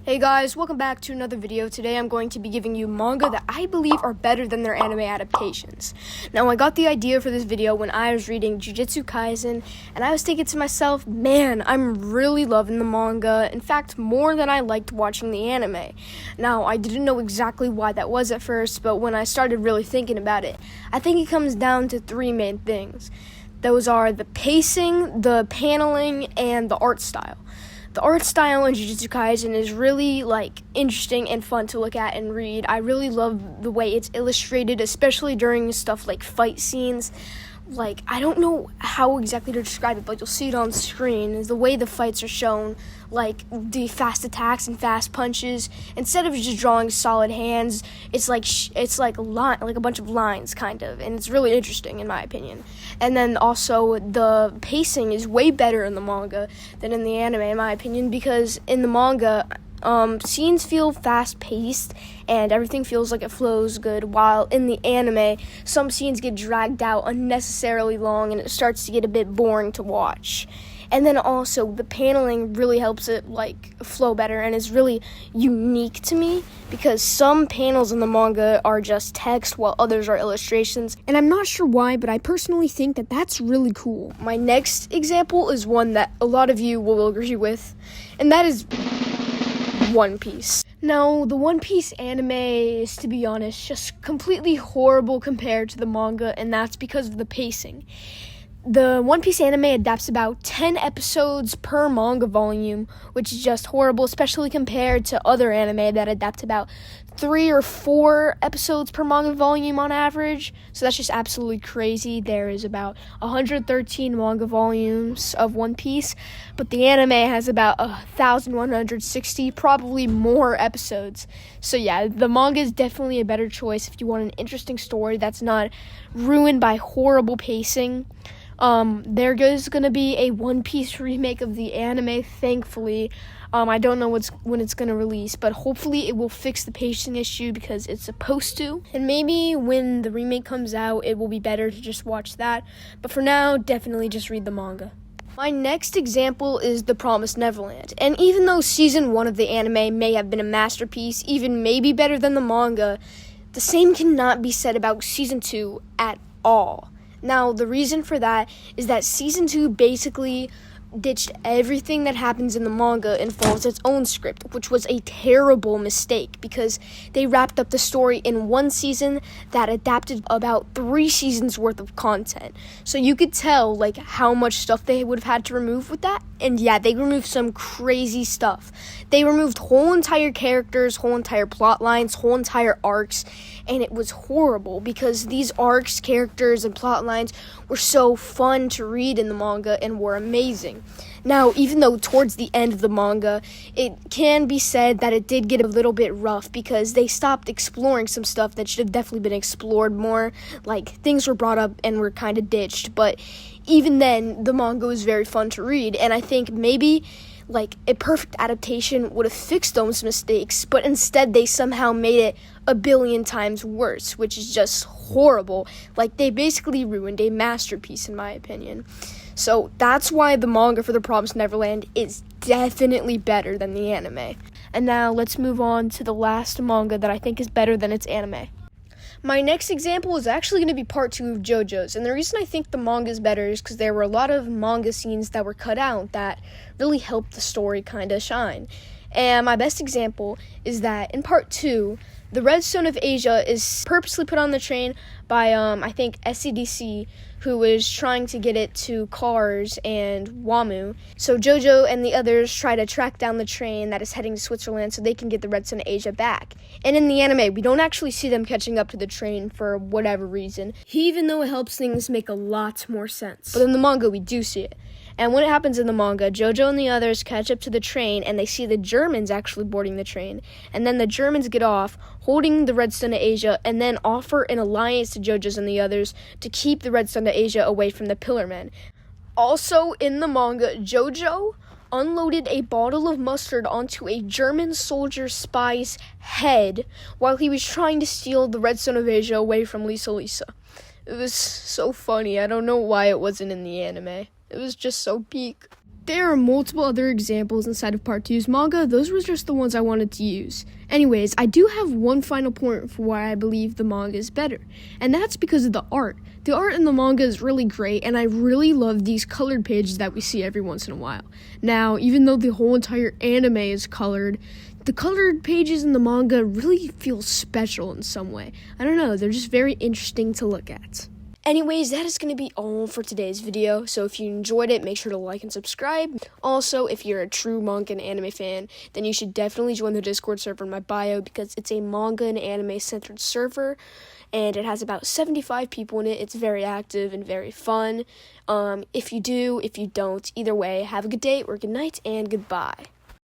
Hey guys, welcome back to another video. Today I'm going to be giving you manga that I believe are better than their anime adaptations. Now, I got the idea for this video when I was reading Jujutsu Kaisen, and I was thinking to myself, man, I'm really loving the manga. In fact, more than I liked watching the anime. Now, I didn't know exactly why that was at first, but when I started really thinking about it, I think it comes down to three main things. Those are the pacing, the paneling, and the art style. The art style in Jujutsu Kaisen is really, interesting and fun to look at and read. I really love the way it's illustrated, especially during stuff like fight scenes. I don't know how exactly to describe it, but you'll see it on screen. Is the way the fights are shown, the fast attacks and fast punches. Instead of just drawing solid hands, it's like a bunch of lines, kind of, and it's really interesting in my opinion. And then also the pacing is way better in the manga than in the anime, in my opinion, because in the manga, scenes feel fast-paced and everything feels like it flows good, while in the anime, some scenes get dragged out unnecessarily long and it starts to get a bit boring to watch. And then also, the paneling really helps it, flow better, and is really unique to me, because some panels in the manga are just text, while others are illustrations, and I'm not sure why, but I personally think that that's really cool. My next example is one that a lot of you will agree with, and that is One Piece. Now, the One Piece anime is, to be honest, just completely horrible compared to the manga, and that's because of the pacing. The One Piece anime adapts about 10 episodes per manga volume, which is just horrible, especially compared to other anime that adapt about 3 or 4 episodes per manga volume on average. So that's just absolutely crazy. There is about 113 manga volumes of One Piece, but the anime has about 1,160, probably more episodes. So yeah, the manga is definitely a better choice if you want an interesting story that's not ruined by horrible pacing. There is going to be a One Piece remake of the anime, thankfully. I don't know when it's going to release, but hopefully it will fix the pacing issue because it's supposed to. And maybe when the remake comes out, it will be better to just watch that. But for now, definitely just read the manga. My next example is The Promised Neverland. And even though season 1 of the anime may have been a masterpiece, even maybe better than the manga, the same cannot be said about season 2 at all. Now, the reason for that is that season 2 basically ditched everything that happens in the manga and follows its own script, which was a terrible mistake because they wrapped up the story in one season that adapted about 3 seasons worth of content. So you could tell how much stuff they would have had to remove with that. And yeah, they removed some crazy stuff. They removed whole entire characters, whole entire plot lines, whole entire arcs, and it was horrible because these arcs, characters, and plot lines were so fun to read in the manga and were amazing. Now, even though towards the end of the manga, it can be said that it did get a little bit rough because they stopped exploring some stuff that should have definitely been explored more. Things were brought up and were kind of ditched, but even then, the manga was very fun to read, and I think maybe a perfect adaptation would have fixed those mistakes, but instead they somehow made it a billion times worse, which is just horrible. They basically ruined a masterpiece, in my opinion. So that's why the manga for The Promised Neverland is definitely better than the anime. And now let's move on to the last manga that I think is better than its anime. My next example is actually going to be part 2 of Jojo's, and the reason I think the manga is better is because there were a lot of manga scenes that were cut out that really helped the story kind of shine. And my best example is that in part 2, the Red Stone of Asia is purposely put on the train by, I think, SCDC, who is trying to get it to Cars and Wamu. So Jojo and the others try to track down the train that is heading to Switzerland so they can get the Red Stone of Asia back. And in the anime, we don't actually see them catching up to the train for whatever reason, even though it helps things make a lot more sense. But in the manga, we do see it. And when it happens in the manga, Jojo and the others catch up to the train, and they see the Germans actually boarding the train. And then the Germans get off, holding the Red Stone of Asia, and then offer an alliance to Jojo's and the others to keep the Red Stone of Asia away from the Pillar Men. Also, in the manga, Jojo unloaded a bottle of mustard onto a German soldier spy's head while he was trying to steal the Red Stone of Asia away from Lisa Lisa. It was so funny. I don't know why it wasn't in the anime. It was just so peak. There are multiple other examples inside of Part 2's manga. Those were just the ones I wanted to use. Anyways, I do have one final point for why I believe the manga is better, and that's because of the art. The art in the manga is really great, and I really love these colored pages that we see every once in a while. Now, even though the whole entire anime is colored, the colored pages in the manga really feel special in some way. I don't know, they're just very interesting to look at. Anyways, that is going to be all for today's video, so if you enjoyed it, make sure to like and subscribe. Also, if you're a true manga and anime fan, then you should definitely join the Discord server in my bio, because it's a manga and anime-centered server, and it has about 75 people in it. It's very active and very fun. If you do, if you don't, either way, have a good day or good night, and goodbye.